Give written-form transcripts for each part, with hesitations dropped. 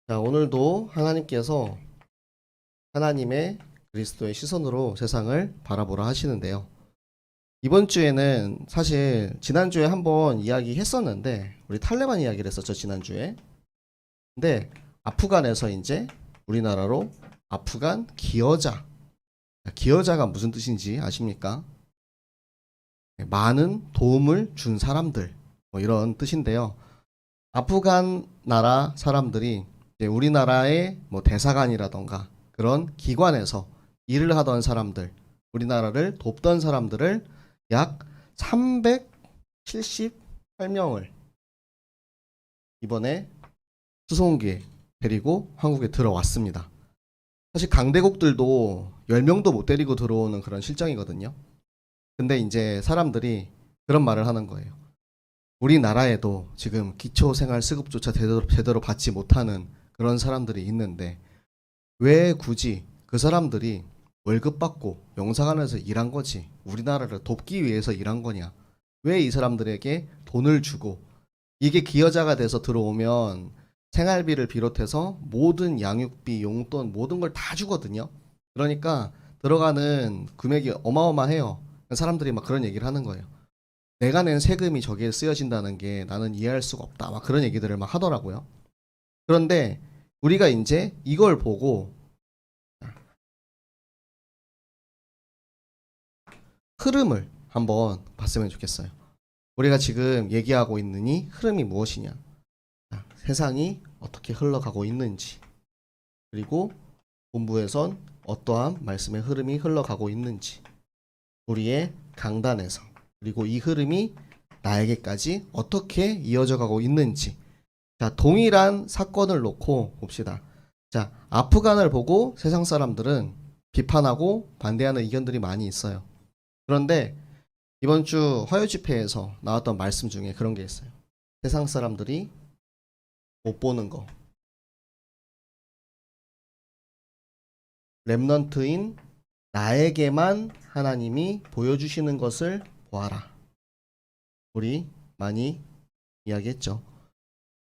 자, 오늘도 하나님께서 하나님의 그리스도의 시선으로 세상을 바라보라 하시는데요. 이번 주에는 사실 지난주에 한번 이야기했었는데 우리 탈레반 이야기를 했었죠, 지난주에. 근데 아프간에서 이제 우리나라로 아프간 기여자. 기여자가 무슨 뜻인지 아십니까? 많은 도움을 준 사람들. 뭐 이런 뜻인데요. 아프간 나라 사람들이 이제 우리나라의 뭐 대사관이라던가 그런 기관에서 일을 하던 사람들, 우리나라를 돕던 사람들을 약 378명을 이번에 수송기에 데리고 한국에 들어왔습니다. 사실 강대국들도 10명도 못 데리고 들어오는 그런 실정이거든요. 근데 이제 사람들이 그런 말을 하는 거예요. 우리나라에도 지금 기초생활수급조차 제대로 받지 못하는 그런 사람들이 있는데 왜 굳이 그 사람들이 월급 받고 영사관에서 일한 거지 우리나라를 돕기 위해서 일한 거냐? 왜 이 사람들에게 돈을 주고 이게 기여자가 돼서 들어오면 생활비를 비롯해서 모든 양육비, 용돈 모든 걸 다 주거든요. 그러니까 들어가는 금액이 어마어마해요. 사람들이 막 그런 얘기를 하는 거예요. 내가 낸 세금이 저기에 쓰여진다는 게 나는 이해할 수가 없다. 막 그런 얘기들을 막 하더라고요. 그런데 우리가 이제 이걸 보고 흐름을 한번 봤으면 좋겠어요. 우리가 지금 얘기하고 있는 이 흐름이 무엇이냐? 세상이 어떻게 흘러가고 있는지, 그리고 본부에선 어떠한 말씀의 흐름이 흘러가고 있는지, 우리의 강단에서, 그리고 이 흐름이 나에게까지 어떻게 이어져 가고 있는지. 자, 동일한 사건을 놓고 봅시다. 자, 아프간을 보고 세상 사람들은 비판하고 반대하는 의견들이 많이 있어요. 그런데 이번 주 화요 집회에서 나왔던 말씀 중에 그런 게 있어요. 세상 사람들이 못 보는 거. 렘넌트인 나에게만 하나님이 보여주시는 것을 보아라. 우리 많이 이야기했죠.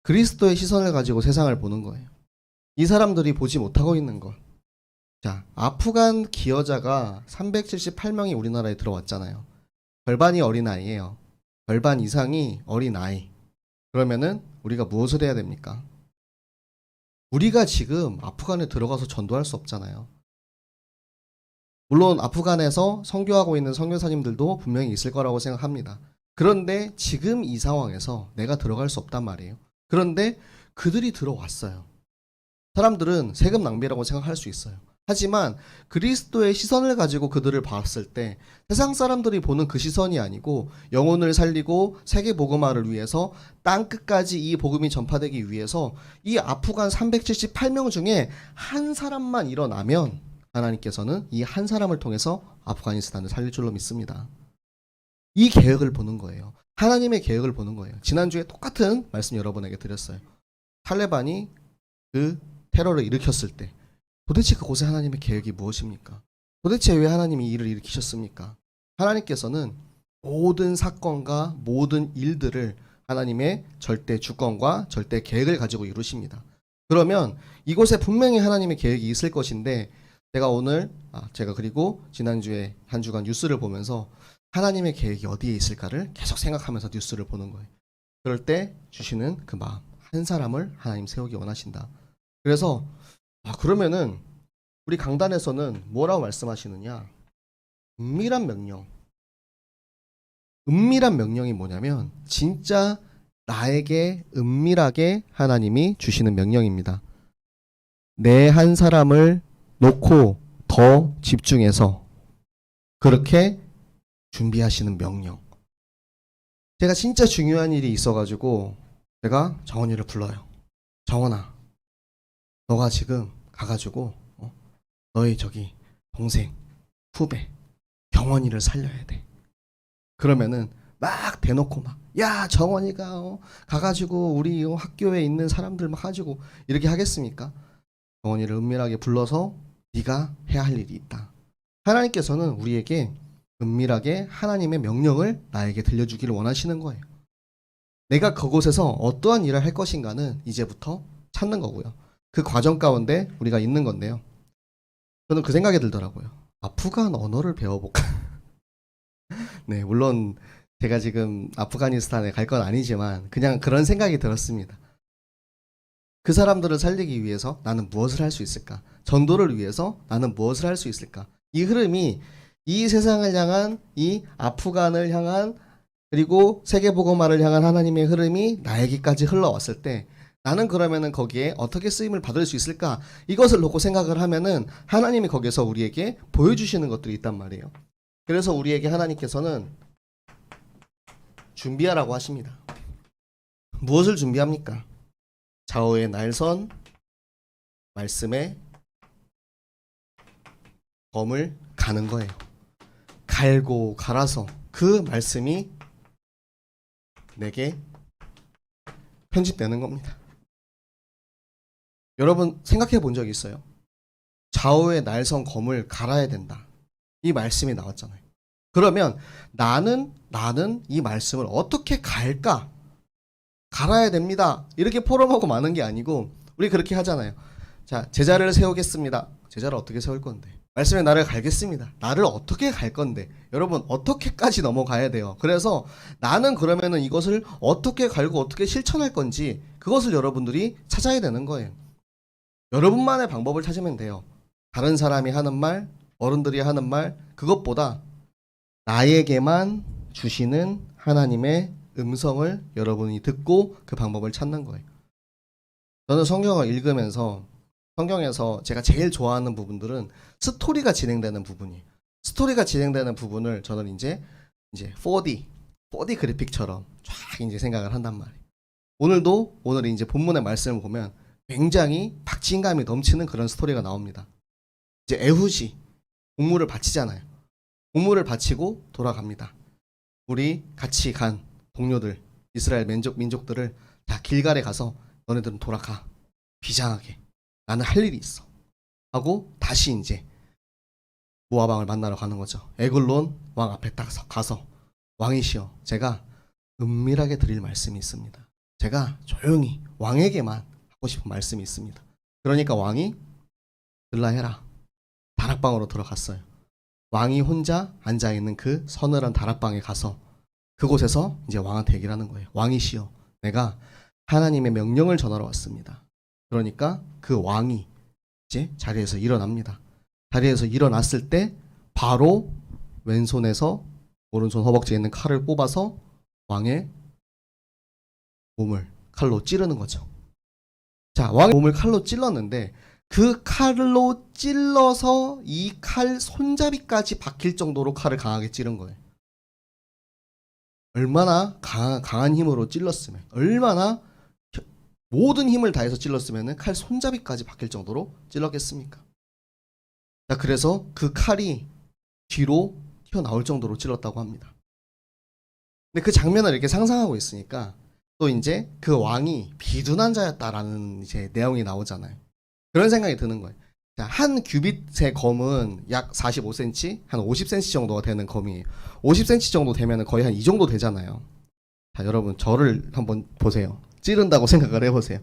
그리스도의 시선을 가지고 세상을 보는 거예요. 이 사람들이 보지 못하고 있는 것. 자, 아프간 기여자가 378명이 우리나라에 들어왔잖아요. 절반이 어린아이예요. 절반 이상이 어린아이. 그러면은 우리가 무엇을 해야 됩니까? 우리가 지금 아프간에 들어가서 전도할 수 없잖아요. 물론 아프간에서 선교하고 있는 선교사님들도 분명히 있을 거라고 생각합니다. 그런데 지금 이 상황에서 내가 들어갈 수 없단 말이에요. 그런데 그들이 들어왔어요. 사람들은 세금 낭비라고 생각할 수 있어요. 하지만 그리스도의 시선을 가지고 그들을 봤을 때 세상 사람들이 보는 그 시선이 아니고 영혼을 살리고 세계 복음화를 위해서 땅 끝까지 이 복음이 전파되기 위해서 이 아프간 378명 중에 한 사람만 일어나면 하나님께서는 이 한 사람을 통해서 아프가니스탄을 살릴 줄로 믿습니다. 이 계획을 보는 거예요. 하나님의 계획을 보는 거예요. 지난주에 똑같은 말씀 여러분에게 드렸어요. 탈레반이 그 테러를 일으켰을 때 도대체 그곳에 하나님의 계획이 무엇입니까? 도대체 왜 하나님이 이 일을 일으키셨습니까? 하나님께서는 모든 사건과 모든 일들을 하나님의 절대 주권과 절대 계획을 가지고 이루십니다. 그러면 이곳에 분명히 하나님의 계획이 있을 것인데 제가 그리고 지난주에 한 주간 뉴스를 보면서 하나님의 계획이 어디에 있을까를 계속 생각하면서 뉴스를 보는 거예요. 그럴 때 주시는 그 마음, 한 사람을 하나님 세우기 원하신다. 그래서 그러면은 우리 강단에서는 뭐라고 말씀하시느냐? 은밀한 명령. 은밀한 명령이 뭐냐면 진짜 나에게 은밀하게 하나님이 주시는 명령입니다. 내 한 사람을 놓고 더 집중해서 그렇게 준비하시는 명령. 제가 진짜 중요한 일이 있어가지고 제가 정원이를 불러요. 정원아, 너가 지금 가가지고 너희 저기 동생, 후배, 경원이를 살려야 돼. 그러면은 막 대놓고 막 야 정원이가 가가지고 우리 학교에 있는 사람들 막 가지고 이렇게 하겠습니까? 정원이를 은밀하게 불러서 네가 해야 할 일이 있다. 하나님께서는 우리에게 은밀하게 하나님의 명령을 나에게 들려주기를 원하시는 거예요. 내가 그곳에서 어떠한 일을 할 것인가는 이제부터 찾는 거고요. 그 과정 가운데 우리가 있는 건데요. 저는 그 생각이 들더라고요. 아프간 언어를 배워볼까? 네, 물론 제가 지금 아프가니스탄에 갈 건 아니지만 그냥 그런 생각이 들었습니다. 그 사람들을 살리기 위해서 나는 무엇을 할 수 있을까? 전도를 위해서 나는 무엇을 할 수 있을까? 이 흐름이 이 세상을 향한, 이 아프간을 향한, 그리고 세계복음화를 향한 하나님의 흐름이 나에게까지 흘러왔을 때 나는 그러면은 거기에 어떻게 쓰임을 받을 수 있을까? 이것을 놓고 생각을 하면은 하나님이 거기서 우리에게 보여주시는 것들이 있단 말이에요. 그래서 우리에게 하나님께서는 준비하라고 하십니다. 무엇을 준비합니까? 좌우의 날선, 말씀에 검을 가는 거예요. 갈고 갈아서 그 말씀이 내게 편집되는 겁니다. 여러분 생각해 본 적 있어요? 좌우의 날선 검을 갈아야 된다. 이 말씀이 나왔잖아요. 그러면 나는 이 말씀을 어떻게 갈까? 갈아야 됩니다. 이렇게 포럼하고 마는 게 아니고 우리 그렇게 하잖아요. 자, 제자를 세우겠습니다. 제자를 어떻게 세울 건데? 말씀에 나를 갈겠습니다. 나를 어떻게 갈 건데? 여러분 어떻게까지 넘어가야 돼요. 그래서 나는 그러면은 이것을 어떻게 갈고 어떻게 실천할 건지 그것을 여러분들이 찾아야 되는 거예요. 여러분만의 방법을 찾으면 돼요. 다른 사람이 하는 말, 어른들이 하는 말 그것보다 나에게만 주시는 하나님의 음성을 여러분이 듣고 그 방법을 찾는 거예요. 저는 성경을 읽으면서 성경에서 제가 제일 좋아하는 부분들은 스토리가 진행되는 부분이에요. 스토리가 진행되는 부분을 저는 이제 4D 그래픽처럼 쫙 이제 생각을 한단 말이에요. 오늘 이제 본문의 말씀을 보면 굉장히 박진감이 넘치는 그런 스토리가 나옵니다. 이제 에훗이 공물을 바치잖아요. 공물을 바치고 돌아갑니다. 우리 같이 간 동료들, 이스라엘 민족들을 다 길갈에 가서 너네들은 돌아가. 비장하게. 나는 할 일이 있어. 하고 다시 이제 모압 왕을 만나러 가는 거죠. 에글론 왕 앞에 딱 가서 왕이시여 제가 은밀하게 드릴 말씀이 있습니다. 제가 조용히 왕에게만 하고 싶은 말씀이 있습니다. 그러니까 왕이 들라 해라. 다락방으로 들어갔어요. 왕이 혼자 앉아있는 그 서늘한 다락방에 가서 그곳에서 이제 왕한테 얘기를 하는 거예요. 왕이시여 내가 하나님의 명령을 전하러 왔습니다. 그러니까 그 왕이 이제 자리에서 일어납니다. 자리에서 일어났을 때 바로 왼손에서 오른손 허벅지에 있는 칼을 뽑아서 왕의 몸을 칼로 찌르는 거죠. 자, 왕의 몸을 칼로 찔렀는데 그 칼로 찔러서 이 칼 손잡이까지 박힐 정도로 칼을 강하게 찌른 거예요. 얼마나 강한 힘으로 찔렀으면, 얼마나 모든 힘을 다해서 찔렀으면 칼 손잡이까지 박힐 정도로 찔렀겠습니까? 자, 그래서 그 칼이 뒤로 튀어나올 정도로 찔렀다고 합니다. 근데 그 장면을 이렇게 상상하고 있으니까 또 이제 그 왕이 비둔한 자였다라는 이제 내용이 나오잖아요. 그런 생각이 드는 거예요. 자, 한 규빗의 검은 약 45cm, 한 50cm 정도가 되는 검이에요. 50cm 정도 되면 거의 한 이 정도 되잖아요. 자, 여러분 저를 한번 보세요. 찌른다고 생각을 해보세요.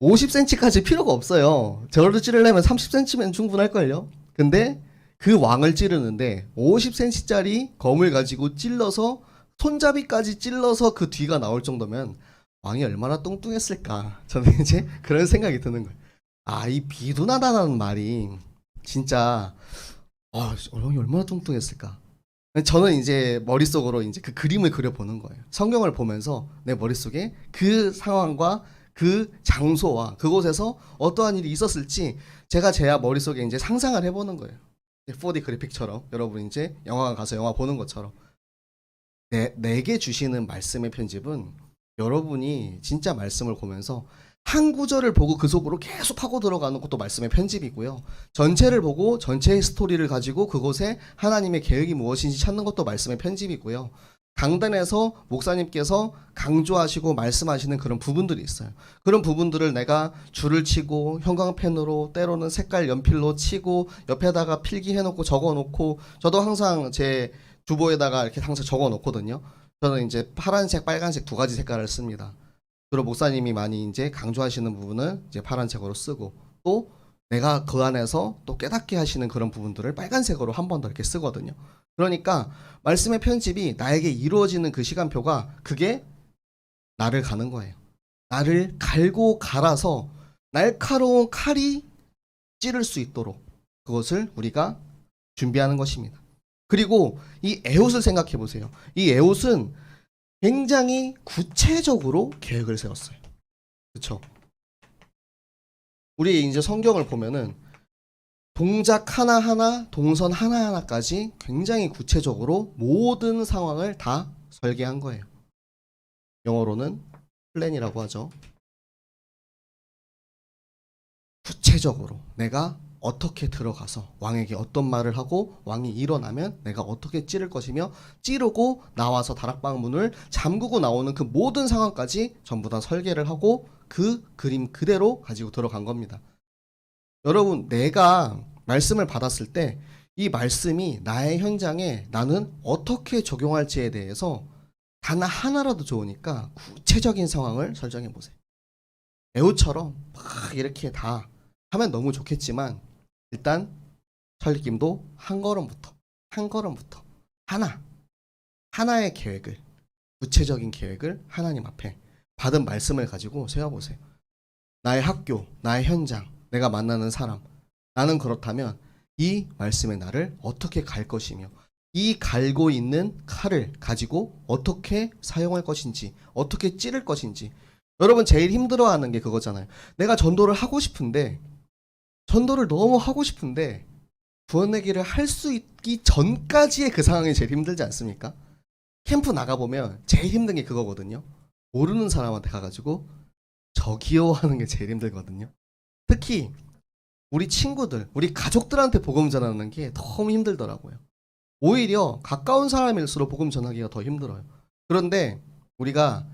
50cm까지 필요가 없어요. 저를 찌르려면 30cm면 충분할걸요. 근데 그 왕을 찌르는데 50cm짜리 검을 가지고 찔러서 손잡이까지 찔러서 그 뒤가 나올 정도면 왕이 얼마나 뚱뚱했을까. 저는 이제 그런 생각이 드는 거예요. 아, 이 비둔하다는 말이 진짜 왕이 얼마나 뚱뚱했을까. 저는 이제 머릿속으로 이제 그 그림을 그려보는 거예요. 성경을 보면서 내 머릿속에 그 상황과 그 장소와 그곳에서 어떠한 일이 있었을지 제가 제 머릿속에 이제 상상을 해보는 거예요. 4D 그래픽처럼 여러분 이제 영화관 가서 영화 보는 것처럼 내게 주시는 말씀의 편집은 여러분이 진짜 말씀을 보면서 한 구절을 보고 그 속으로 계속 파고 들어가는 것도 말씀의 편집이고요. 전체를 보고 전체의 스토리를 가지고 그곳에 하나님의 계획이 무엇인지 찾는 것도 말씀의 편집이고요. 강단에서 목사님께서 강조하시고 말씀하시는 그런 부분들이 있어요. 그런 부분들을 내가 줄을 치고 형광펜으로 때로는 색깔 연필로 치고 옆에다가 필기해놓고 적어놓고 저도 항상 제 주보에다가 이렇게 항상 적어놓거든요. 저는 이제 파란색, 빨간색 두 가지 색깔을 씁니다. 주로 목사님이 많이 이제 강조하시는 부분은 이제 파란색으로 쓰고, 또 내가 그 안에서 또 깨닫게 하시는 그런 부분들을 빨간색으로 한 번 더 이렇게 쓰거든요. 그러니까 말씀의 편집이 나에게 이루어지는 그 시간표가 그게 나를 가는 거예요. 나를 갈고 갈아서 날카로운 칼이 찌를 수 있도록 그것을 우리가 준비하는 것입니다. 그리고 이 에봇을 생각해 보세요. 이 에봇은 굉장히 구체적으로 계획을 세웠어요. 그렇죠? 우리 이제 성경을 보면은 동작 하나하나, 동선 하나하나까지 굉장히 구체적으로 모든 상황을 다 설계한 거예요. 영어로는 플랜이라고 하죠. 구체적으로 내가 어떻게 들어가서 왕에게 어떤 말을 하고 왕이 일어나면 내가 어떻게 찌를 것이며 찌르고 나와서 다락방 문을 잠그고 나오는 그 모든 상황까지 전부 다 설계를 하고 그 그림 그대로 가지고 들어간 겁니다. 여러분, 내가 말씀을 받았을 때 이 말씀이 나의 현장에 나는 어떻게 적용할지에 대해서 단 하나라도 좋으니까 구체적인 상황을 설정해 보세요. 에우처럼 막 이렇게 다 하면 너무 좋겠지만 일단 설립김도 한 걸음부터 하나의 계획을, 구체적인 계획을 하나님 앞에 받은 말씀을 가지고 세워보세요. 나의 학교, 나의 현장, 내가 만나는 사람, 나는 그렇다면 이 말씀의 나를 어떻게 갈 것이며 이 갈고 있는 칼을 가지고 어떻게 사용할 것인지, 어떻게 찌를 것인지. 여러분 제일 힘들어하는 게 그거잖아요. 내가 전도를 하고 싶은데, 전도를 너무 하고 싶은데 구원내기를 할 수 있기 전까지의 그 상황이 제일 힘들지 않습니까? 캠프 나가보면 제일 힘든 게 그거거든요. 모르는 사람한테 가가지고 저기요 하는 게 제일 힘들거든요. 특히 우리 친구들, 우리 가족들한테 복음 전하는 게 너무 힘들더라고요. 오히려 가까운 사람일수록 복음 전하기가 더 힘들어요. 그런데 우리가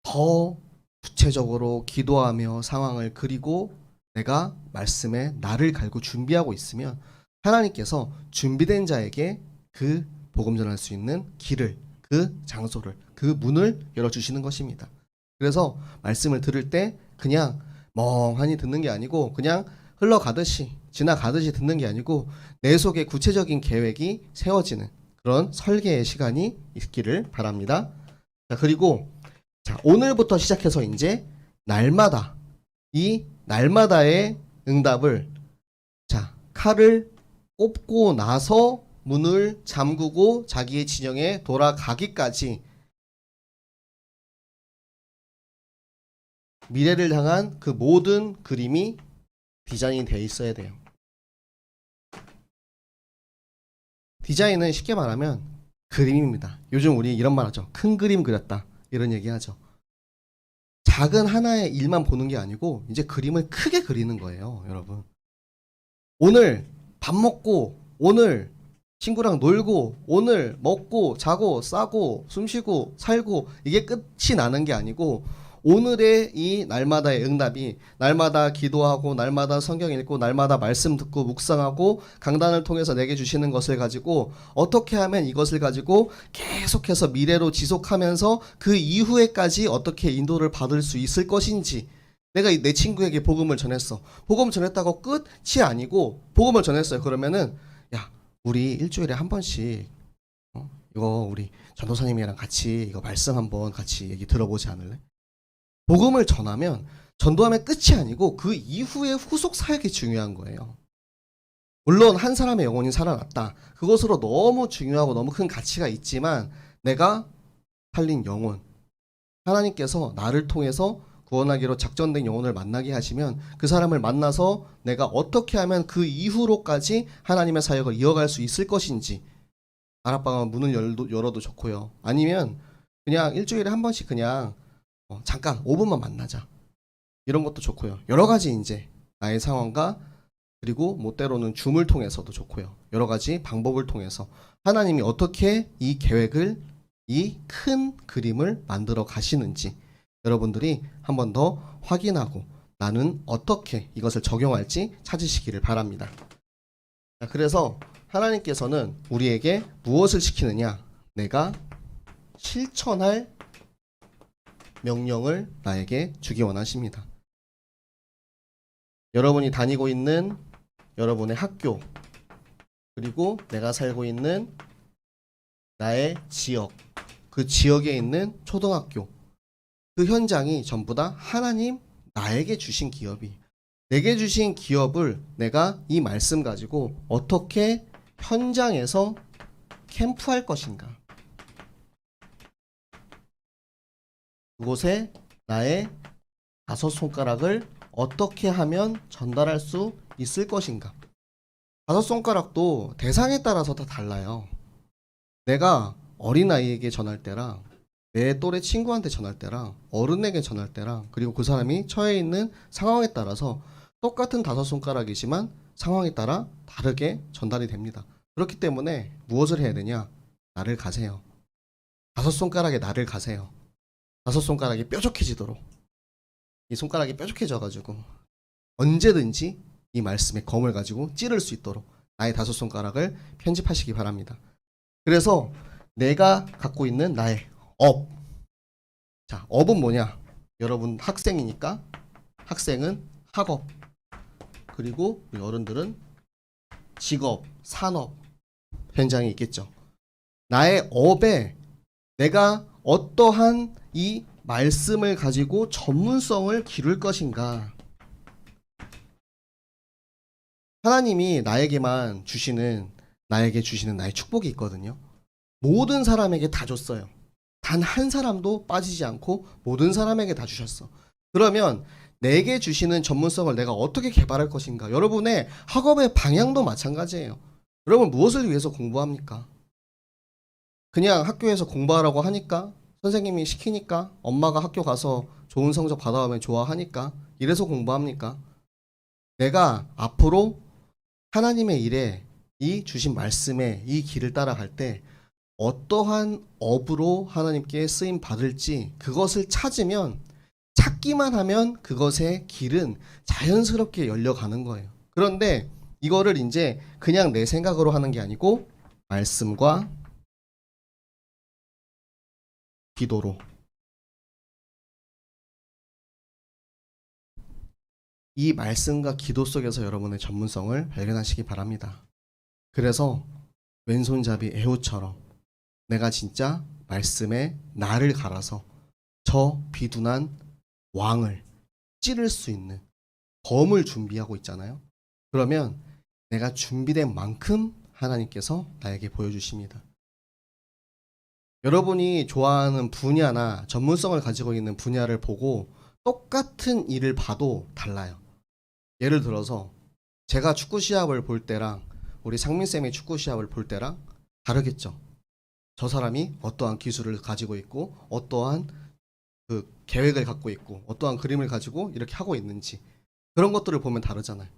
더 구체적으로 기도하며 상황을 그리고 내가 말씀에 나를 갈고 준비하고 있으면 하나님께서 준비된 자에게 그 복음 전할 수 있는 길을, 그 장소를, 그 문을 열어주시는 것입니다. 그래서 말씀을 들을 때 그냥 멍하니 듣는 게 아니고 그냥 흘러가듯이, 지나가듯이 듣는 게 아니고 내 속에 구체적인 계획이 세워지는 그런 설계의 시간이 있기를 바랍니다. 자, 그리고 오늘부터 시작해서 이제 날마다, 이 날마다의 응답을, 칼을 꼽고 나서 문을 잠그고 자기의 진영에 돌아가기까지 미래를 향한 그 모든 그림이 디자인이 되어 있어야 돼요. 디자인은 쉽게 말하면 그림입니다. 요즘 우리 이런 말 하죠. 큰 그림 그렸다. 이런 얘기 하죠. 작은 하나의 일만 보는 게 아니고 이제 그림을 크게 그리는 거예요, 여러분. 오늘 밥 먹고, 오늘 친구랑 놀고, 오늘 먹고, 자고, 싸고, 숨쉬고, 살고, 이게 끝이 나는 게 아니고 오늘의 이 날마다의 응답이, 날마다 기도하고, 날마다 성경 읽고, 날마다 말씀 듣고, 묵상하고, 강단을 통해서 내게 주시는 것을 가지고 어떻게 하면 이것을 가지고 계속해서 미래로 지속하면서 그 이후에까지 어떻게 인도를 받을 수 있을 것인지. 내가 내 친구에게 복음을 전했어. 복음 전했다고 끝이 아니고 복음을 전했어요. 그러면은 야, 우리 일주일에 한 번씩 이거 우리 전도사님이랑 같이 이거 말씀 한번 같이 얘기 들어보지 않을래? 복음을 전하면, 전도하면 끝이 아니고 그 이후의 후속 사역이 중요한 거예요. 물론 한 사람의 영혼이 살아났다. 그것으로 너무 중요하고 너무 큰 가치가 있지만 내가 살린 영혼, 하나님께서 나를 통해서 구원하기로 작전된 영혼을 만나게 하시면 그 사람을 만나서 내가 어떻게 하면 그 이후로까지 하나님의 사역을 이어갈 수 있을 것인지. 다락방은 문을 열어도 좋고요. 아니면 그냥 일주일에 한 번씩 그냥 잠깐 5분만 만나자. 이런 것도 좋고요. 여러 가지 이제 나의 상황과, 그리고 뭐 때로는 줌을 통해서도 좋고요. 여러 가지 방법을 통해서 하나님이 어떻게 이 계획을, 이 큰 그림을 만들어 가시는지 여러분들이 한 번 더 확인하고 나는 어떻게 이것을 적용할지 찾으시기를 바랍니다. 그래서 하나님께서는 우리에게 무엇을 시키느냐? 내가 실천할 명령을 나에게 주기 원하십니다. 여러분이 다니고 있는 여러분의 학교, 그리고 내가 살고 있는 나의 지역, 그 지역에 있는 초등학교, 그 현장이 전부 다 하나님 나에게 주신 기업이, 내게 주신 기업을 내가 이 말씀 가지고 어떻게 현장에서 캠프할 것인가, 그곳에 나의 5손가락을 어떻게 하면 전달할 수 있을 것인가. 5손가락도 대상에 따라서 다 달라요. 내가 어린아이에게 전할 때랑 내 또래 친구한테 전할 때랑 어른에게 전할 때랑, 그리고 그 사람이 처해 있는 상황에 따라서 똑같은 5손가락이지만 상황에 따라 다르게 전달이 됩니다. 그렇기 때문에 무엇을 해야 되냐? 나를 가세요. 5손가락에 나를 가세요. 5손가락이 뾰족해지도록, 이 손가락이 뾰족해져가지고 언제든지 이 말씀의 검을 가지고 찌를 수 있도록 나의 5손가락을 편집하시기 바랍니다. 그래서 내가 갖고 있는 나의 업. 자, 업은 뭐냐? 여러분 학생이니까 학생은 학업, 그리고 우리 어른들은 직업, 산업 현장이 있겠죠. 나의 업에 내가 어떠한 이 말씀을 가지고 전문성을 기를 것인가. 하나님이 나에게 주시는 나의 축복이 있거든요. 모든 사람에게 다 줬어요. 단 한 사람도 빠지지 않고 모든 사람에게 다 주셨어. 그러면 내게 주시는 전문성을 내가 어떻게 개발할 것인가. 여러분의 학업의 방향도 마찬가지예요. 여러분 무엇을 위해서 공부합니까? 그냥 학교에서 공부하라고 하니까, 선생님이 시키니까, 엄마가 학교 가서 좋은 성적 받아오면 좋아하니까 이래서 공부합니까? 내가 앞으로 하나님의 일에, 이 주신 말씀에 이 길을 따라갈 때 어떠한 업으로 하나님께 쓰임 받을지 그것을 찾으면, 찾기만 하면 그것의 길은 자연스럽게 열려가는 거예요. 그런데 이거를 이제 그냥 내 생각으로 하는 게 아니고 말씀과 기도로, 이 말씀과 기도 속에서 여러분의 전문성을 발견하시기 바랍니다. 그래서 왼손잡이 에ಹು처럼 내가 진짜 말씀에 나를 갈아서 저 비둔한 왕을 찌를 수 있는 검을 준비하고 있잖아요. 그러면 내가 준비된 만큼 하나님께서 나에게 보여주십니다. 여러분이 좋아하는 분야나 전문성을 가지고 있는 분야를 보고 똑같은 일을 봐도 달라요. 예를 들어서 제가 축구 시합을 볼 때랑 우리 상민쌤이 축구 시합을 볼 때랑 다르겠죠. 저 사람이 어떠한 기술을 가지고 있고 어떠한 그 계획을 갖고 있고 어떠한 그림을 가지고 이렇게 하고 있는지, 그런 것들을 보면 다르잖아요.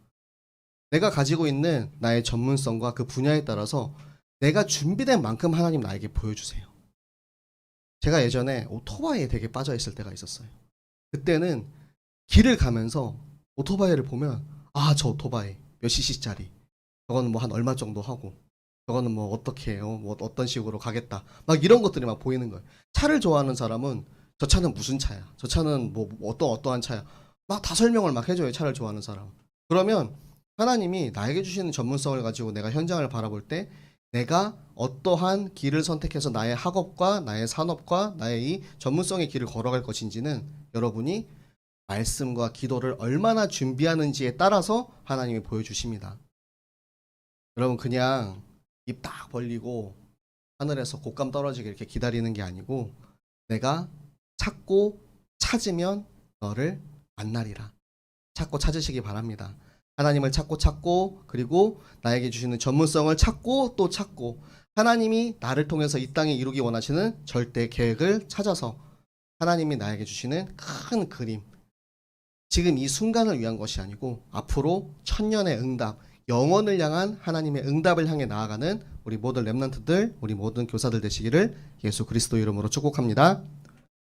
내가 가지고 있는 나의 전문성과 그 분야에 따라서 내가 준비된 만큼 하나님 나에게 보여주세요. 제가 예전에 오토바이에 되게 빠져 있을 때가 있었어요. 그때는 길을 가면서 오토바이를 보면, 아, 저 오토바이 몇 cc짜리, 저거는 뭐 한 얼마 정도 하고, 저거는 뭐 어떻게 해요, 뭐 어떤 식으로 가겠다, 막 이런 것들이 막 보이는 거예요. 차를 좋아하는 사람은 저 차는 무슨 차야, 저 차는 뭐 어떠한 차야, 막 다 설명을 막 해줘요, 차를 좋아하는 사람은. 그러면 하나님이 나에게 주시는 전문성을 가지고 내가 현장을 바라볼 때 내가 어떠한 길을 선택해서 나의 학업과 나의 산업과 나의 이 전문성의 길을 걸어갈 것인지는 여러분이 말씀과 기도를 얼마나 준비하는지에 따라서 하나님이 보여주십니다. 여러분 그냥 입 딱 벌리고 하늘에서 곶감 떨어지게 이렇게 기다리는 게 아니고, 내가 찾고 찾으면 너를 만나리라. 찾고 찾으시기 바랍니다. 하나님을 찾고 그리고 나에게 주시는 전문성을 찾고 또 찾고, 하나님이 나를 통해서 이 땅에 이루기 원하시는 절대 계획을 찾아서 하나님이 나에게 주시는 큰 그림, 지금 이 순간을 위한 것이 아니고 앞으로 천년의 응답, 영원을 향한 하나님의 응답을 향해 나아가는 우리 모든 렘넌트들, 우리 모든 교사들 되시기를 예수 그리스도 이름으로 축복합니다.